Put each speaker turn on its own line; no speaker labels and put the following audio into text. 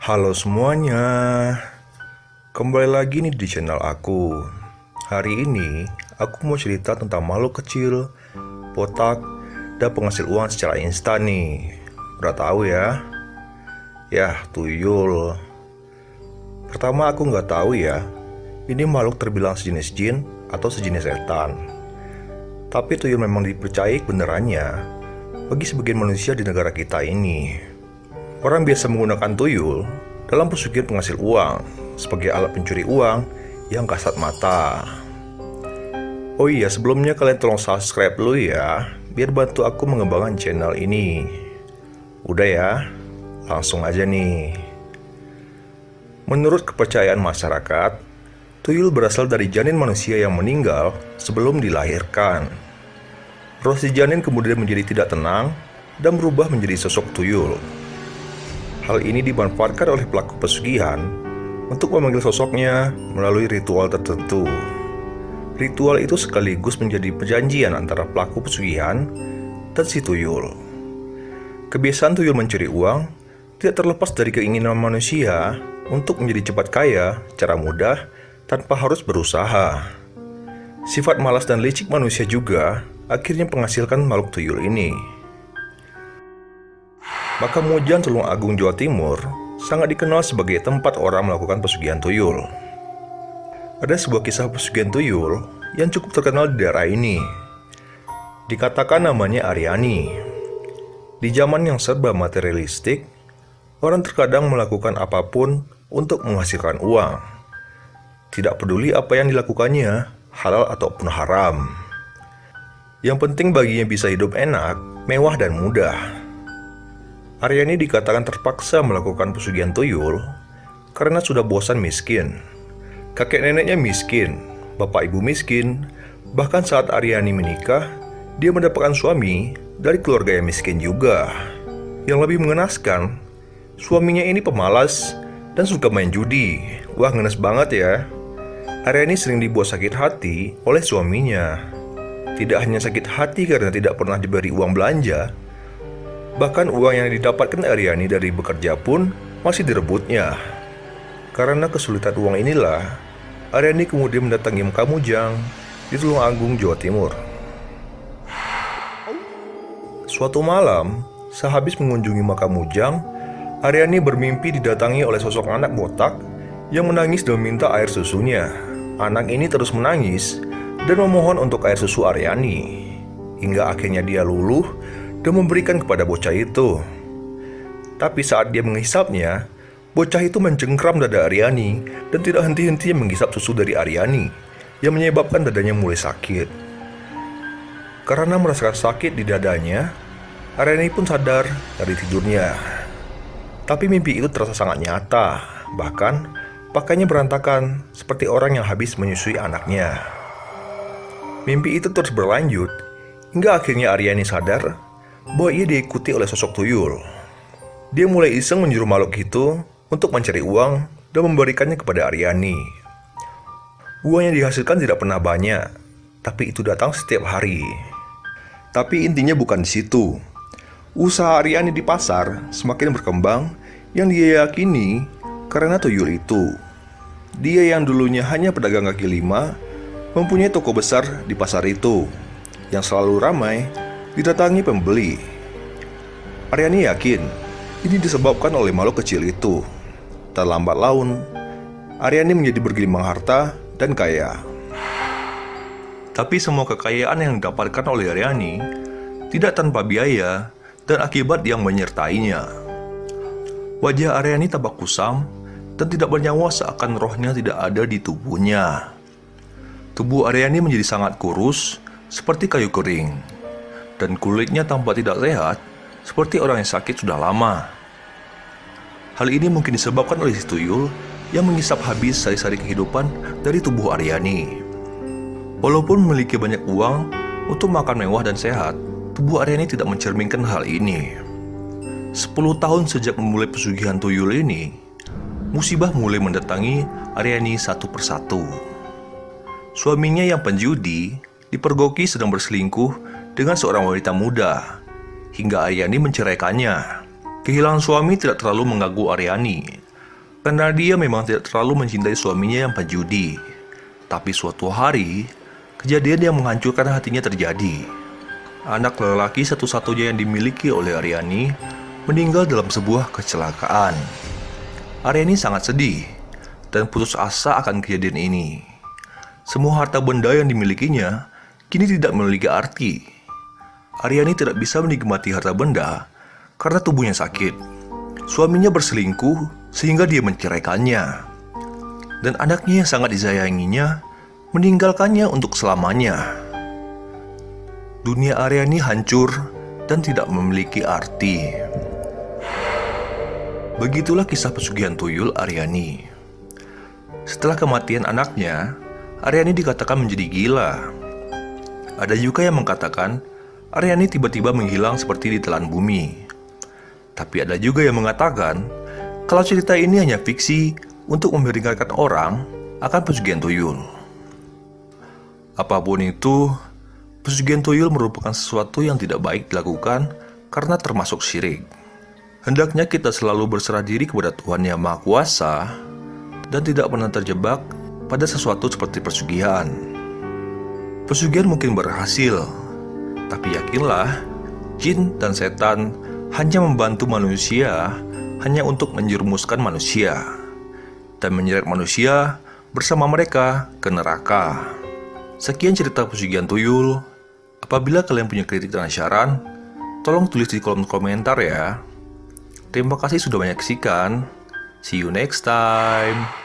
Halo semuanya, kembali lagi nih di channel aku. Hari ini aku mau cerita tentang makhluk kecil, botak, dan penghasil uang secara instan nih. Udah tahu ya? Yah, tuyul. Pertama aku nggak tahu ya, ini makhluk terbilang sejenis jin atau sejenis setan. Tapi tuyul memang dipercayai benerannya bagi sebagian manusia di negara kita ini. Orang biasa menggunakan tuyul dalam pesugihan penghasil uang sebagai alat pencuri uang yang kasat mata. Oh iya, sebelumnya kalian tolong subscribe dulu ya, biar bantu aku mengembangkan channel ini. Udah ya, langsung aja nih. Menurut kepercayaan masyarakat, tuyul berasal dari janin manusia yang meninggal sebelum dilahirkan. Roh si janin kemudian menjadi tidak tenang dan berubah menjadi sosok tuyul. Hal ini dimanfaatkan oleh pelaku pesugihan untuk memanggil sosoknya melalui ritual tertentu. Ritual itu sekaligus menjadi perjanjian antara pelaku pesugihan dan si tuyul. Kebiasaan tuyul mencuri uang tidak terlepas dari keinginan manusia untuk menjadi cepat kaya secara mudah tanpa harus berusaha. Sifat malas dan licik manusia juga akhirnya menghasilkan makhluk tuyul ini. Makamujan, Tulung Agung, Jawa Timur sangat dikenal sebagai tempat orang melakukan pesugihan tuyul. Ada sebuah kisah pesugihan tuyul yang cukup terkenal di daerah ini. Dikatakan namanya Aryani. Di zaman yang serba materialistik, orang terkadang melakukan apapun untuk menghasilkan uang. Tidak peduli apa yang dilakukannya, halal ataupun haram. Yang penting baginya bisa hidup enak, mewah dan mudah. Aryani dikatakan terpaksa melakukan pesugihan tuyul karena sudah bosan miskin. Kakek neneknya miskin, bapak ibu miskin, bahkan saat Aryani menikah, dia mendapatkan suami dari keluarga yang miskin juga. Yang lebih mengenaskan, suaminya ini pemalas dan suka main judi. Wah, ngenes banget ya. Aryani sering dibuat sakit hati oleh suaminya. Tidak hanya sakit hati karena tidak pernah diberi uang belanja, bahkan uang yang didapatkan Aryani dari bekerja pun masih direbutnya. Karena kesulitan uang inilah, Aryani kemudian mendatangi Mkamujang di Tulung Agung, Jawa Timur. Suatu malam, sehabis mengunjungi Mkamujang, Aryani bermimpi didatangi oleh sosok anak botak yang menangis dan meminta air susunya. Anak ini terus menangis dan memohon untuk air susu Aryani, hingga akhirnya dia luluh dan memberikan kepada bocah itu. Tapi saat dia menghisapnya, bocah itu mencengkram dada Aryani dan tidak henti-hentinya menghisap susu dari Aryani, yang menyebabkan dadanya mulai sakit. Karena merasakan sakit di dadanya, Aryani pun sadar dari tidurnya. Tapi mimpi itu terasa sangat nyata, bahkan pakainya berantakan seperti orang yang habis menyusui anaknya. Mimpi itu terus berlanjut hingga akhirnya Aryani sadar bahwa ia diikuti oleh sosok tuyul. Dia mulai iseng menyuruh makhluk itu untuk mencari uang dan memberikannya kepada Aryani. Uang yang dihasilkan tidak pernah banyak, tapi itu datang setiap hari. Tapi intinya bukan di situ. Usaha Aryani di pasar semakin berkembang yang dia yakini karena tuyul itu. Dia yang dulunya hanya pedagang kaki lima mempunyai toko besar di pasar itu yang selalu ramai didatangi pembeli. Aryani yakin ini disebabkan oleh makhluk kecil itu. Tak lambat laun, Aryani menjadi bergelimang harta dan kaya. Tapi semua kekayaan yang didapatkan oleh Aryani tidak tanpa biaya dan akibat yang menyertainya. Wajah Aryani tampak kusam dan tidak bernyawa seakan rohnya tidak ada di tubuhnya. Tubuh Aryani menjadi sangat kurus seperti kayu kering, dan kulitnya tampak tidak sehat seperti orang yang sakit sudah lama. Hal ini mungkin disebabkan oleh si tuyul yang menghisap habis sari-sari kehidupan dari tubuh Aryani. Walaupun memiliki banyak uang untuk makan mewah dan sehat, tubuh Aryani tidak mencerminkan hal ini. 10 tahun sejak memulai pesugihan tuyul ini, musibah mulai mendatangi Aryani satu persatu. Suaminya yang penjudi dipergoki sedang berselingkuh dengan seorang wanita muda, hingga Aryani menceraikannya. Kehilangan suami tidak terlalu mengganggu Aryani, karena dia memang tidak terlalu mencintai suaminya yang penjudi. Tapi suatu hari, kejadian yang menghancurkan hatinya terjadi. Anak lelaki satu-satunya yang dimiliki oleh Aryani meninggal dalam sebuah kecelakaan. Aryani sangat sedih dan putus asa akan kejadian ini. Semua harta benda yang dimilikinya kini tidak memiliki arti. Aryani tidak bisa menikmati harta benda karena tubuhnya sakit. Suaminya berselingkuh sehingga dia menceraikannya. Dan anaknya yang sangat disayanginya meninggalkannya untuk selamanya. Dunia Aryani hancur dan tidak memiliki arti. Begitulah kisah pesugihan tuyul Aryani. Setelah kematian anaknya, Aryani dikatakan menjadi gila. Ada juga yang mengatakan Aryani tiba-tiba menghilang seperti ditelan bumi. Tapi ada juga yang mengatakan kalau cerita ini hanya fiksi untuk memperingatkan orang akan pesugihan tuyul. Apapun itu, pesugihan tuyul merupakan sesuatu yang tidak baik dilakukan karena termasuk syirik. Hendaknya kita selalu berserah diri kepada Tuhan Yang Maha Kuasa dan tidak pernah terjebak pada sesuatu seperti pesugihan. Pesugihan mungkin berhasil, tapi yakinlah, jin dan setan hanya membantu manusia hanya untuk menjerumuskan manusia dan menyeret manusia bersama mereka ke neraka. Sekian cerita pesugihan tuyul. Apabila kalian punya kritik dan saran, tolong tulis di kolom komentar ya. Terima kasih sudah menyaksikan. See you next time.